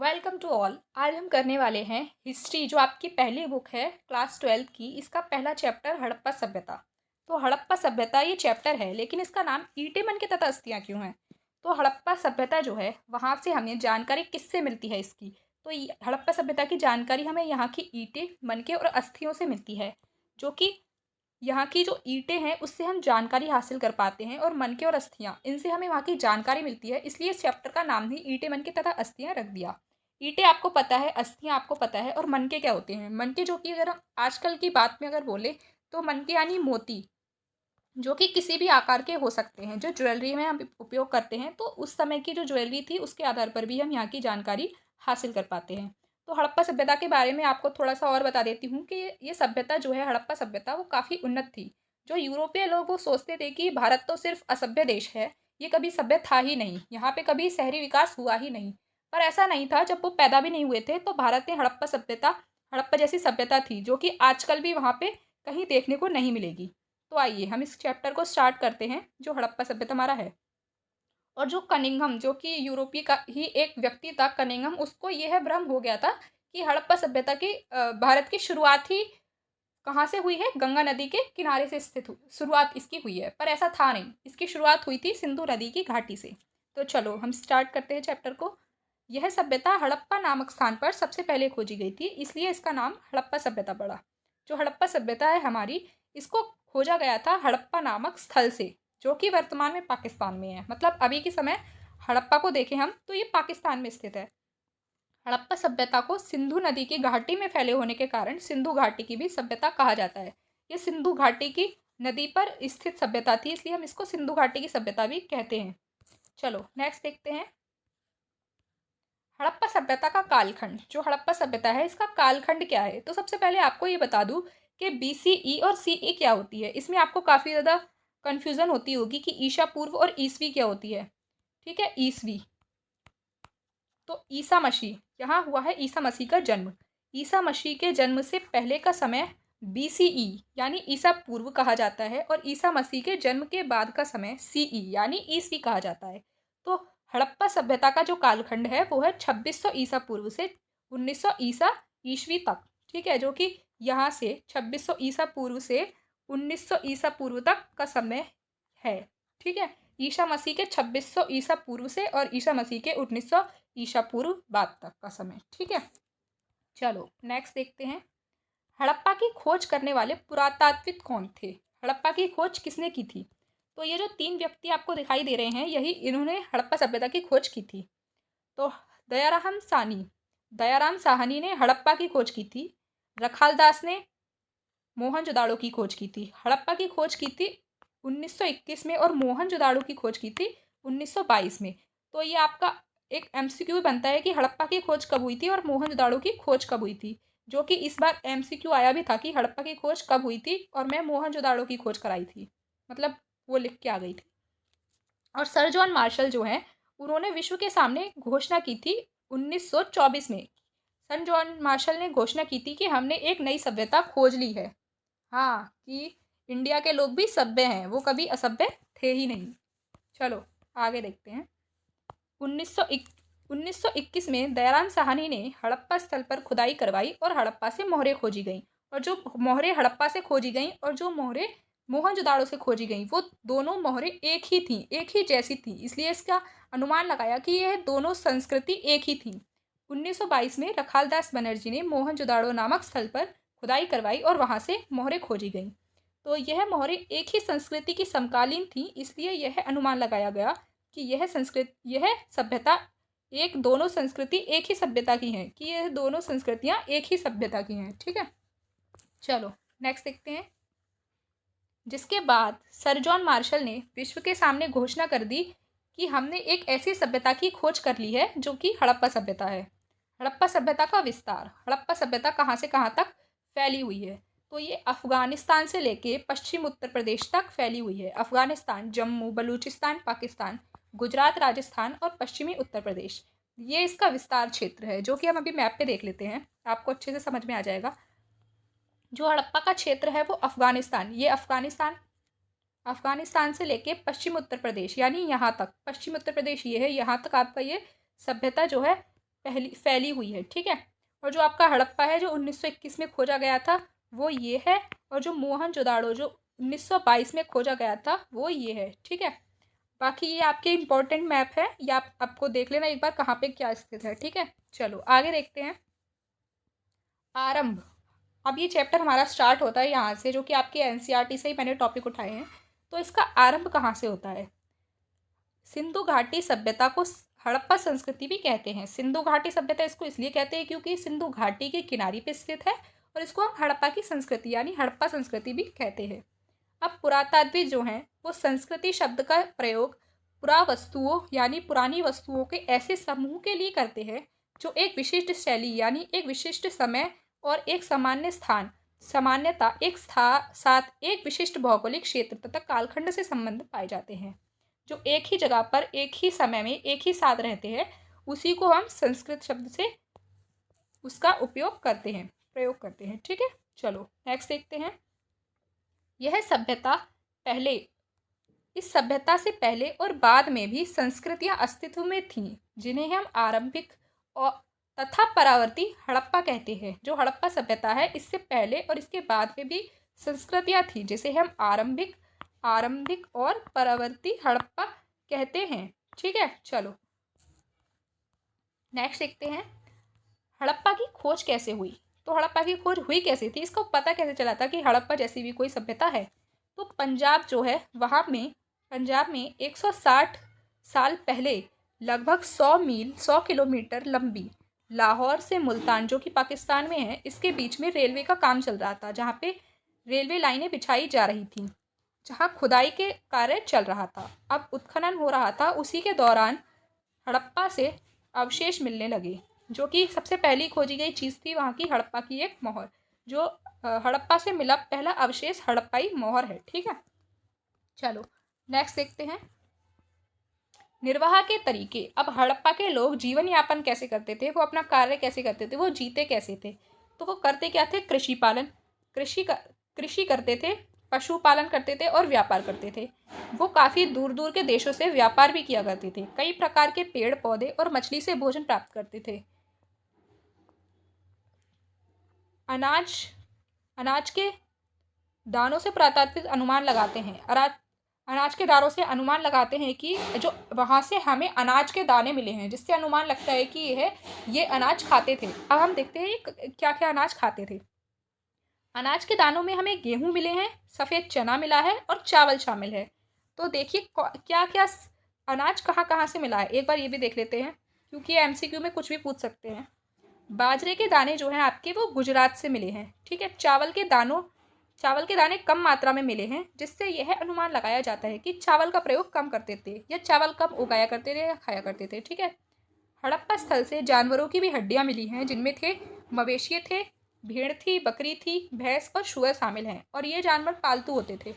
Welcome to all. आज हम करने वाले हैं हिस्ट्री, जो आपकी पहली बुक है क्लास 12 की। इसका पहला चैप्टर हड़प्पा सभ्यता। तो हड़प्पा सभ्यता ये चैप्टर है, लेकिन इसका नाम ईंटें मन के तथा अस्थियाँ क्यों है? तो हड़प्पा सभ्यता जो है वहाँ से हमें जानकारी किससे मिलती है इसकी? तो हड़प्पा सभ्यता की जानकारी हमें यहाँ की ईंटें, मनके और अस्थियों से मिलती है। जो कि यहाँ की जो ईंटें हैं उससे हम जानकारी हासिल कर पाते हैं, और मनके और अस्थियाँ, इनसे हमें वहाँ की जानकारी मिलती है। इसलिए इस चैप्टर का नाम ही ईंटें, मनके तथा अस्थियाँ रख दिया। ईंटें आपको पता है, अस्थियाँ आपको पता है, और मनके क्या होते हैं? मनके, जो कि अगर हम आजकल की बात में अगर बोले तो मनके यानी मोती, जो कि किसी भी आकार के हो सकते हैं, जो ज्वेलरी में हम उपयोग करते हैं। तो उस समय की जो ज्वेलरी थी उसके आधार पर भी हम यहाँ की जानकारी हासिल कर पाते हैं। तो हड़प्पा सभ्यता के बारे में आपको थोड़ा सा और बता देती हूँ कि ये सभ्यता जो है, हड़प्पा सभ्यता, वो काफ़ी उन्नत थी। जो यूरोपीय लोग वो सोचते थे कि भारत तो सिर्फ असभ्य देश है, ये कभी सभ्य था ही नहीं, यहाँ पे कभी शहरी विकास हुआ ही नहीं। पर ऐसा नहीं था। जब वो पैदा भी नहीं हुए थे तो भारत में हड़प्पा सभ्यता, हड़प्पा जैसी सभ्यता थी, जो कि आजकल भी वहाँ पे कहीं देखने को नहीं मिलेगी। तो आइए हम इस चैप्टर को स्टार्ट करते हैं, जो हड़प्पा सभ्यता हमारा है। और जो कनिंघम, जो कि यूरोपीय का ही एक व्यक्ति था, कनिंघम, उसको यह भ्रम हो गया था कि हड़प्पा सभ्यता की भारत की शुरुआत ही कहाँ से हुई है? गंगा नदी के किनारे से स्थित शुरुआत इसकी हुई है। पर ऐसा था नहीं, इसकी शुरुआत हुई थी सिंधु नदी की घाटी से। तो चलो हम स्टार्ट करते हैं चैप्टर को। यह सभ्यता हड़प्पा नामक स्थान पर सबसे पहले खोजी गई थी, इसलिए इसका नाम हड़प्पा सभ्यता पड़ा। जो हड़प्पा सभ्यता है हमारी, इसको खोजा गया था हड़प्पा नामक स्थल से, जो कि वर्तमान में पाकिस्तान में है। मतलब अभी के समय हड़प्पा को देखें हम तो ये पाकिस्तान में स्थित है। हड़प्पा सभ्यता को सिंधु नदी की घाटी में फैले होने के कारण सिंधु घाटी की भी सभ्यता कहा जाता है। ये सिंधु घाटी की नदी पर स्थित सभ्यता थी, इसलिए हम इसको सिंधु घाटी की सभ्यता भी कहते हैं। चलो नेक्स्ट देखते हैं। हड़प्पा सभ्यता का कालखंड। जो हड़प्पा सभ्यता है इसका कालखंड क्या है? तो सबसे पहले आपको ये बता दूं कि BCE और CE क्या होती है। इसमें आपको काफ़ी ज़्यादा कन्फ्यूज़न होती होगी कि ईशा पूर्व और ईसवी क्या होती है। ठीक है, ईसवी तो ईसा मसीह, यहाँ हुआ है ईसा मसीह का जन्म। ईसा मसीह के जन्म से पहले का समय BCE यानी ईसा पूर्व कहा जाता है, और ईसा मसीह के जन्म के बाद का समय CE यानी ईसवी कहा जाता है। तो हड़प्पा सभ्यता का जो कालखंड है वो है 2600 ईसा पूर्व से 1900 ईसा ईसवी तक। ठीक है, जो कि यहाँ से 2600 ईसा पूर्व से 1900 ईसा पूर्व तक का समय है। ठीक है, ईसा मसीह के 2600 ईसा पूर्व से और ईसा मसीह के 1900 ईसा पूर्व बाद तक का समय। ठीक है, चलो नेक्स्ट देखते हैं। हड़प्पा की खोज करने वाले पुरातात्विक कौन थे? हड़प्पा की खोज किसने की थी? तो ये जो तीन व्यक्ति आपको दिखाई दे रहे हैं, यही इन्होंने हड़प्पा सभ्यता की खोज की थी। तो दयाराम साहनी ने हड़प्पा की खोज की थी। रखालदास ने मोहनजोदाड़ो की खोज की थी। हड़प्पा की खोज की थी 1921 में, और मोहनजोदाड़ो की खोज की थी 1922 में। तो ये आपका एक MCQ बनता है कि हड़प्पा की खोज कब हुई थी और मोहनजोदाड़ो की खोज कब हुई थी। जो कि इस बार MCQ आया भी था कि हड़प्पा की खोज कब हुई थी, और मैं मोहनजोदाड़ो की खोज कराई थी। मतलब वो लिख के आ गई थी। और सर जॉन मार्शल जो हैं, उन्होंने विश्व के सामने घोषणा की थी 1924 में। सर जॉन मार्शल ने घोषणा की थी कि हमने एक नई सभ्यता खोज ली है। हाँ, कि इंडिया के लोग भी सभ्य हैं, वो कभी असभ्य थे ही नहीं। चलो आगे देखते हैं। 1921 में दयाराम साहनी ने हड़प्पा स्थल पर खुदाई करवाई और हड़प्पा से मोहरें खोजी गईं। और जो मोहरें हड़प्पा से खोजी गईं और जो मोहरें मोहनजोदाड़ो से खोजी गईं, वो दोनों मोहरें एक ही थीं, एक ही जैसी थीं। इसलिए इसका अनुमान लगाया कि यह दोनों संस्कृति एक ही थीं। 1922 में रखालदास बनर्जी ने मोहनजोदाड़ो नामक स्थल पर खुदाई करवाई और वहाँ से मोहरें खोजी गईं। तो यह मोहरें एक ही संस्कृति की समकालीन थीं, इसलिए यह अनुमान लगाया गया कि यह सभ्यता दोनों संस्कृति एक ही सभ्यता की हैं, कि यह दोनों संस्कृतियाँ एक ही सभ्यता की हैं। ठीक है, चलो नेक्स्ट देखते हैं। जिसके बाद सर जॉन मार्शल ने विश्व के सामने घोषणा कर दी कि हमने एक ऐसी सभ्यता की खोज कर ली है जो कि हड़प्पा सभ्यता है। हड़प्पा सभ्यता का विस्तार। हड़प्पा सभ्यता कहाँ से कहाँ तक फैली हुई है? तो ये अफगानिस्तान से लेके पश्चिम उत्तर प्रदेश तक फैली हुई है। अफगानिस्तान, जम्मू, बलूचिस्तान, पाकिस्तान, गुजरात, राजस्थान और पश्चिमी उत्तर प्रदेश, ये इसका विस्तार क्षेत्र है, जो कि हम अभी मैप पे देख लेते हैं, आपको अच्छे से समझ में आ जाएगा। जो हड़प्पा का क्षेत्र है वो अफगानिस्तान, ये अफगानिस्तान से लेके पश्चिम उत्तर प्रदेश यानी यहाँ तक, पश्चिम उत्तर प्रदेश ये है, यहाँ तक आपका ये सभ्यता जो है फैली हुई है, ठीक है। और जो आपका हड़प्पा है जो 1921 में खोजा गया था वो ये है, और जो मोहनजोदाड़ो जो 1922 में खोजा गया था वो ये है, ठीक है। बाकी ये आपके इम्पोर्टेंट मैप है, ये आपको देख लेना एक बार कहाँ पे क्या स्थित है, ठीक है। चलो आगे देखते हैं। आरंभ। अब ये चैप्टर हमारा स्टार्ट होता है यहाँ से, जो कि आपके एनसीईआरटी से ही मैंने टॉपिक उठाए हैं। तो इसका आरंभ कहाँ से होता है? सिंधु घाटी सभ्यता को हड़प्पा संस्कृति भी कहते हैं। सिंधु घाटी सभ्यता इसको इसलिए कहते हैं क्योंकि सिंधु घाटी के किनारे पे स्थित है, और इसको हम हड़प्पा की संस्कृति यानी हड़प्पा संस्कृति भी कहते हैं। अब पुरातात्विक जो हैं वो संस्कृति शब्द का प्रयोग पुरावस्तुओं यानी पुरानी वस्तुओं के ऐसे समूह के लिए करते हैं जो एक विशिष्ट शैली यानी एक विशिष्ट समय और एक सामान्य स्थान सामान्यता साथ एक विशिष्ट भौगोलिक क्षेत्र तथा कालखंड से संबंध पाए जाते हैं। जो एक ही जगह पर एक ही समय में एक ही साथ रहते हैं उसी को हम संस्कृत शब्द से उसका उपयोग करते हैं, प्रयोग करते हैं, ठीक है। चलो नेक्स्ट देखते हैं। यह सभ्यता पहले इस सभ्यता से पहले और बाद में भी संस्कृतियां अस्तित्व में थीं, जिन्हें हम आरंभिक और तथा परावर्ती हड़प्पा कहते हैं। जो हड़प्पा सभ्यता है इससे पहले और इसके बाद में भी संस्कृतियां थी, जिसे हम आरंभिक और परावर्ती हड़प्पा कहते हैं, ठीक है। चलो नेक्स्ट देखते हैं। हड़प्पा की खोज कैसे हुई? तो हड़प्पा की खोज हुई कैसे थी, इसको पता कैसे चला था कि हड़प्पा जैसी भी कोई सभ्यता है? तो पंजाब जो है वहाँ में पंजाब में 160 साल पहले लगभग 100 किलोमीटर लंबी लाहौर से मुल्तान जो कि पाकिस्तान में है इसके बीच में रेलवे का काम चल रहा था, जहाँ पे रेलवे लाइनें बिछाई जा रही थी, जहाँ खुदाई के कार्य चल रहा था। अब उत्खनन हो रहा था, उसी के दौरान हड़प्पा से अवशेष मिलने लगे, जो कि सबसे पहली खोजी गई चीज़ थी वहाँ की हड़प्पा की एक मोहर। जो हड़प्पा से मिला पहला अवशेष हड़प्पाई मोहर है, ठीक है। चलो नेक्स्ट देखते हैं। निर्वाह के तरीके। अब हड़प्पा के लोग जीवन यापन कैसे करते थे, वो अपना कार्य कैसे करते थे, वो जीते कैसे थे? तो वो करते क्या थे? कृषि पालन, कृषि करते थे, पशुपालन करते थे और व्यापार करते थे। वो काफ़ी दूर दूर के देशों से व्यापार भी किया करते थे। कई प्रकार के पेड़ पौधे और मछली से भोजन प्राप्त करते थे। अनाज के दानों से पुरातात्विक अनुमान लगाते हैं। अनाज के दानों से अनुमान लगाते हैं कि जो वहाँ से हमें अनाज के दाने मिले हैं, जिससे अनुमान लगता है कि ये अनाज खाते थे। अब हम देखते हैं क्या क्या अनाज खाते थे। अनाज के दानों में हमें गेहूं मिले हैं, सफ़ेद चना मिला है और चावल शामिल है। तो देखिए क्या क्या अनाज कहाँ कहाँ से मिला है, एक बार ये भी देख लेते हैं, क्योंकि एमसीक्यू में कुछ भी पूछ सकते हैं। बाजरे के दाने जो हैं आपके वो गुजरात से मिले हैं, ठीक है। चावल के दाने कम मात्रा में मिले हैं, जिससे यह अनुमान लगाया जाता है कि चावल का प्रयोग कम करते थे या चावल कम उगाया करते थे या खाया करते थे, ठीक है। हड़प्पा स्थल से जानवरों की भी हड्डियां मिली हैं, जिनमें थे मवेशी थे, भेड़ थी, बकरी थी, भैंस और शुअर शामिल हैं, और ये जानवर पालतू होते थे।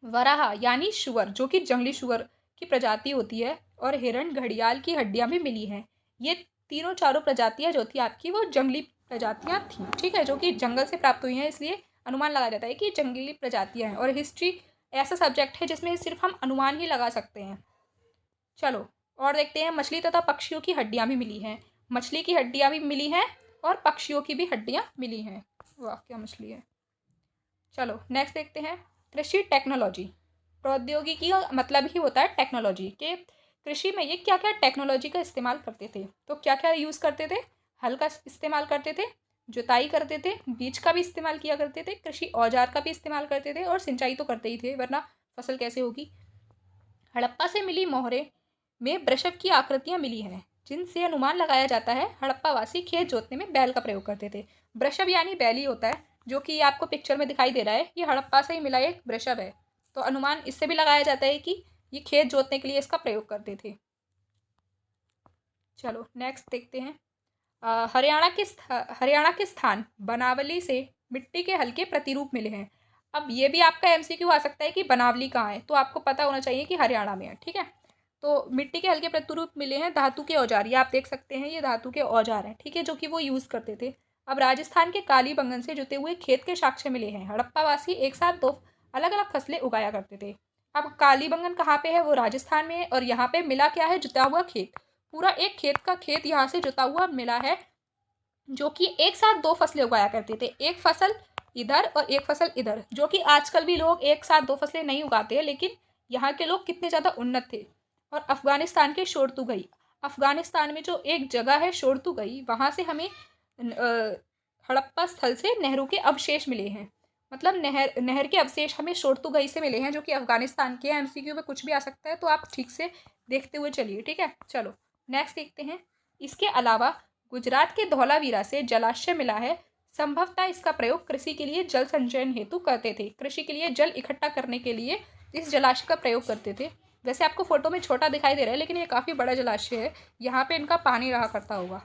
वराहा यानी शुअर जो कि जंगली शुअर की प्रजाति होती है, और हिरण घड़ियाल की हड्डियां भी मिली हैं। ये तीनों चारों प्रजातियां जो थी आपकी वो जंगली प्रजातियां थी, ठीक है, जो कि जंगल से प्राप्त हुई हैं, इसलिए अनुमान लगाया जाता है कि जंगली प्रजातियां हैं। और हिस्ट्री ऐसा सब्जेक्ट है जिसमें सिर्फ हम अनुमान ही लगा सकते हैं। चलो और देखते हैं। मछली तथा पक्षियों की हड्डियां भी मिली हैं, मछली की हड्डियां भी मिली हैं और पक्षियों की भी हड्डियां मिली हैं। वाह क्या मछली है। चलो नेक्स्ट देखते हैं। कृषि टेक्नोलॉजी। प्रौद्योगिकी का मतलब ही होता है टेक्नोलॉजी के। कृषि में ये क्या क्या टेक्नोलॉजी का इस्तेमाल करते थे, तो क्या क्या यूज़ करते थे? हल का इस्तेमाल करते थे, जुताई करते थे, बीज का भी इस्तेमाल किया करते थे, कृषि औजार का भी इस्तेमाल करते थे, और सिंचाई तो करते ही थे, वरना फसल कैसे होगी। हड़प्पा से मिली मोहरें में वृषभ की आकृतियां मिली हैं, जिनसे अनुमान लगाया जाता है हड़प्पावासी खेत जोतने में बैल का प्रयोग करते थे। वृषभ यानी बैल ही होता है, जो कि आपको पिक्चर में दिखाई दे रहा है, ये हड़प्पा से ही मिला एक वृषभ है। तो अनुमान इससे भी लगाया जाता है कि ये खेत जोतने के लिए इसका प्रयोग करते थे। चलो नेक्स्ट देखते हैं। हरियाणा के स्थान बनावली से मिट्टी के हल्के प्रतिरूप मिले हैं। अब ये भी आपका एमसीक्यू आ सकता है कि बनावली कहाँ है, तो आपको पता होना चाहिए कि हरियाणा में है, ठीक है। तो मिट्टी के हल्के प्रतिरूप मिले हैं धातु के औजार, ये आप देख सकते हैं, ये धातु के औजार हैं, ठीक है, जो कि वो यूज़ करते थे। अब राजस्थान के कालीबंगन से जुते हुए खेत के साक्ष्य मिले हैं। हड़प्पावासी एक साथ दो अलग अलग फसलें उगाया करते थे। अब कालीबंगन कहाँ पे है, वो राजस्थान में है, और यहाँ पे मिला क्या है? जुता हुआ खेत। पूरा एक खेत का खेत यहाँ से जुता हुआ मिला है, जो कि एक साथ 2 फसलें उगाया करते थे, एक फसल इधर और एक फसल इधर, जो कि आजकल भी लोग एक साथ 2 फसलें नहीं उगाते हैं, लेकिन यहाँ के लोग कितने ज़्यादा उन्नत थे। और अफ़गानिस्तान के शोरतुगई, अफ़गानिस्तान में जो एक जगह है शोरतुगई, वहाँ से हमें हड़प्पा स्थल से नहरों के अवशेष मिले हैं। मतलब नहर के अवशेष हमें शोरतुगई से मिले हैं, जो कि अफ़गानिस्तान के हैं। एमसीक्यू में कुछ भी आ सकता है, तो आप ठीक से देखते हुए चलिए, ठीक है। चलो नेक्स्ट देखते हैं। इसके अलावा गुजरात के धौलावीरा से जलाशय मिला है। संभवतः इसका प्रयोग कृषि के लिए जल संचयन हेतु करते थे। कृषि के लिए जल इकट्ठा करने के लिए इस जलाशय का प्रयोग करते थे। वैसे आपको फोटो में छोटा दिखाई दे रहा है, लेकिन ये काफ़ी बड़ा जलाशय है। यहाँ पे इनका पानी रहा करता होगा।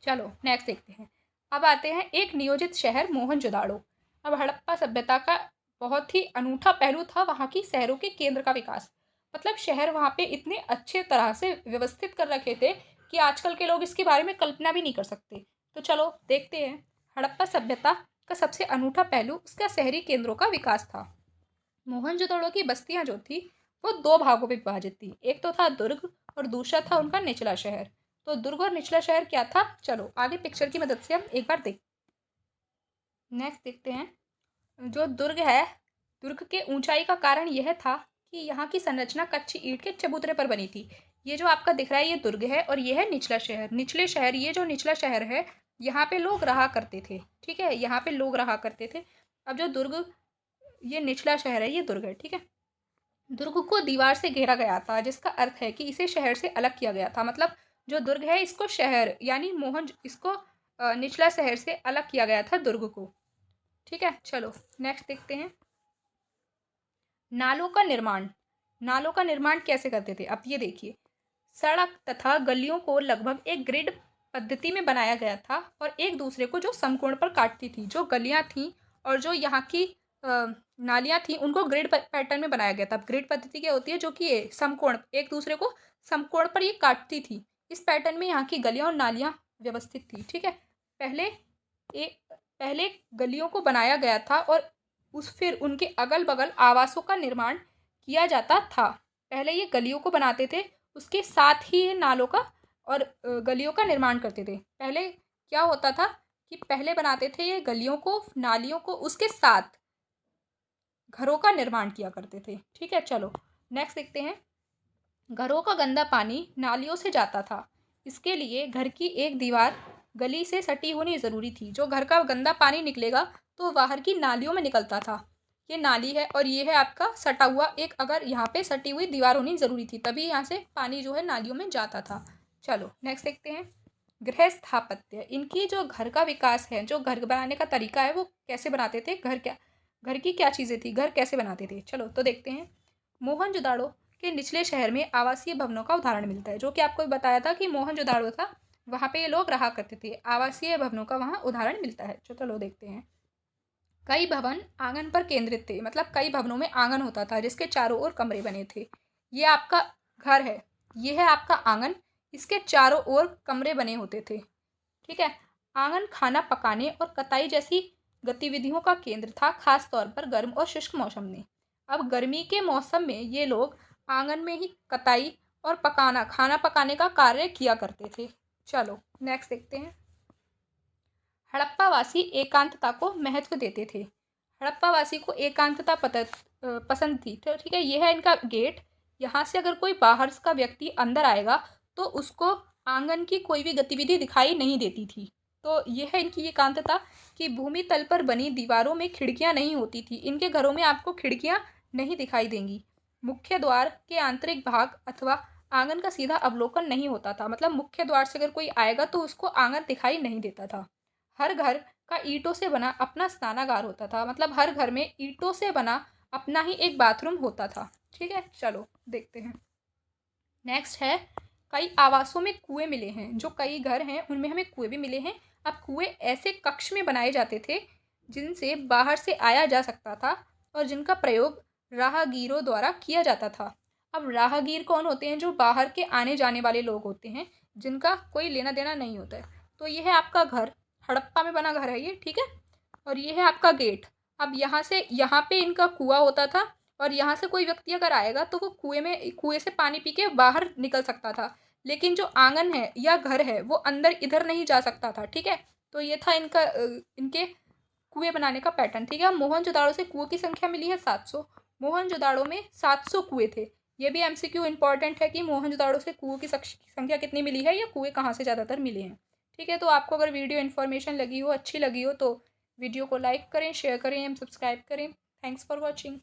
चलो नेक्स्ट देखते हैं। अब आते हैं एक नियोजित शहर मोहनजोदाड़ो। अब हड़प्पा सभ्यता का बहुत ही अनूठा पहलू था वहाँ की शहरों के केंद्र का विकास। मतलब शहर वहाँ पे इतने अच्छे तरह से व्यवस्थित कर रखे थे कि आजकल के लोग इसके बारे में कल्पना भी नहीं कर सकते। तो चलो देखते हैं। हड़प्पा सभ्यता का सबसे अनूठा पहलू उसका शहरी केंद्रों का विकास था। मोहनजोदड़ो की बस्तियां जो थी वो 2 भागों में विभाजित थी। एक तो था दुर्ग और दूसरा था उनका निचला शहर। तो दुर्ग और निचला शहर क्या था, चलो आगे पिक्चर की मदद से हम एक बार नेक्स्ट देखते हैं। जो दुर्ग है, दुर्ग के ऊंचाई का कारण यह था कि यहाँ की संरचना कच्ची ईंट के चबूतरे पर बनी थी। ये जो आपका दिख रहा है ये दुर्ग है, और ये है निचला शहर। निचले शहर, ये जो निचला शहर है यहाँ पे लोग रहा करते थे, ठीक है, यहाँ पे लोग रहा करते थे। अब जो दुर्ग, ये निचला शहर है, ये दुर्ग है, ठीक है। दुर्ग को दीवार से घेरा गया था, जिसका अर्थ है कि इसे शहर से अलग किया गया था। मतलब जो दुर्ग है इसको शहर यानी इसको निचला शहर से अलग किया गया था दुर्ग को, ठीक है। चलो नेक्स्ट देखते हैं। नालों का निर्माण। नालों का निर्माण कैसे करते थे, अब ये देखिए। सड़क तथा गलियों को लगभग एक ग्रिड पद्धति में बनाया गया था, और एक दूसरे को जो समकोण पर काटती थी। जो गलियां थी और जो यहाँ की नालियां थी, उनको ग्रिड पैटर्न में बनाया गया था। ग्रिड पद्धति क्या होती है, जो कि ये समकोण, एक दूसरे को समकोण पर ये काटती थी। इस पैटर्न में यहाँ की गलियां और नालियां व्यवस्थित थी, ठीक है। पहले गलियों को बनाया गया था, और फिर उनके अगल बगल आवासों का निर्माण किया जाता था। पहले ये गलियों को बनाते थे, उसके साथ ही ये नालों का और गलियों का निर्माण करते थे। पहले क्या होता था कि पहले बनाते थे ये गलियों को, नालियों को, उसके साथ घरों का निर्माण किया करते थे, ठीक है। चलो नेक्स्ट देखते हैं। घरों का गंदा पानी नालियों से जाता था। इसके लिए घर की एक दीवार गली से सटी होनी ज़रूरी थी। जो घर का गंदा पानी निकलेगा तो बाहर की नालियों में निकलता था। ये नाली है, और ये है आपका सटा हुआ एक, अगर यहाँ पे सटी हुई दीवार होनी ज़रूरी थी, तभी यहाँ से पानी जो है नालियों में जाता था। चलो नेक्स्ट देखते हैं। गृह स्थापत्य। इनकी जो घर का विकास है, जो घर बनाने का तरीका है, वो कैसे बनाते थे, घर की क्या चीज़ें थी, घर कैसे बनाते थे, चलो तो देखते हैं। मोहनजोदाड़ो के निचले शहर में आवासीय भवनों का उदाहरण मिलता है। जो कि आपको बताया था कि मोहनजोदाड़ो था, वहाँ पे ये लोग रहा करते थे। आवासीय भवनों का वहाँ उदाहरण मिलता है। चलो देखते हैं। कई भवन आंगन पर केंद्रित थे। मतलब कई भवनों में आंगन होता था, जिसके चारों ओर कमरे बने थे। ये आपका घर है, ये है आपका आंगन, इसके चारों ओर कमरे बने होते थे, ठीक है। आंगन खाना पकाने और कताई जैसी गतिविधियों का केंद्र था, खास तौर पर गर्म और शुष्क मौसम में। अब गर्मी के मौसम में ये लोग आंगन में ही कताई और खाना पकाने का कार्य किया करते थे। चलो नेक्स्ट देखते हैं। हड़प्पावासी एकांतता को महत्व देते थे। हड़प्पावासी को एकांतता पसंद थी, तो ठीक है। ये है इनका गेट। यहाँ से अगर कोई बाहर का व्यक्ति अंदर आएगा तो उसको आंगन की कोई भी गतिविधि दिखाई नहीं देती थी। तो ये है इनकी एकांतता कि भूमि तल पर बनी दीवारों में खिड़कियाँ नहीं होती थी। इनके घरों में आपको खिड़कियाँ नहीं दिखाई देंगी। मुख्य द्वार के आंतरिक भाग अथवा आंगन का सीधा अवलोकन नहीं होता था। मतलब मुख्य द्वार से अगर कोई आएगा तो उसको आंगन दिखाई नहीं देता था। हर घर का ईंटों से बना अपना स्नानागार होता था। मतलब हर घर में ईंटों से बना अपना ही एक बाथरूम होता था, ठीक है। चलो देखते हैं। नेक्स्ट है, कई आवासों में कुएं मिले हैं। जो कई घर हैं उनमें हमें कुएं भी मिले हैं। अब कुएं ऐसे कक्ष में बनाए जाते थे जिनसे बाहर से आया जा सकता था, और जिनका प्रयोग राहगीरों द्वारा किया जाता था। अब राहगीर कौन होते हैं, जो बाहर के आने जाने वाले लोग होते हैं, जिनका कोई लेना देना नहीं होता है। तो ये है आपका घर, हड़प्पा में बना घर है ये, ठीक है। और ये है आपका गेट। अब यहाँ पे इनका कुआं होता था, और यहाँ से कोई व्यक्ति अगर आएगा तो वो कुएं से पानी पी के बाहर निकल सकता था। लेकिन जो आंगन है या घर है वो अंदर इधर नहीं जा सकता था। ठीक है, तो ये था इनका इनके कुएं बनाने का पैटर्न। ठीक है, मोहनजोदाड़ो से कुओं की संख्या मिली है 700। मोहनजोदाड़ो में 700 कुएं थे। ये भी एमसीक्यू इंपॉर्टेंट है कि मोहनजोदाड़ो से कुओं की संख्या कितनी मिली है या कुएं कहाँ से ज़्यादातर मिले हैं। ठीक है, तो आपको अगर वीडियो इन्फॉर्मेशन लगी हो, अच्छी लगी हो, तो वीडियो को लाइक करें, शेयर करें एवं सब्सक्राइब करें। Thanks for watching.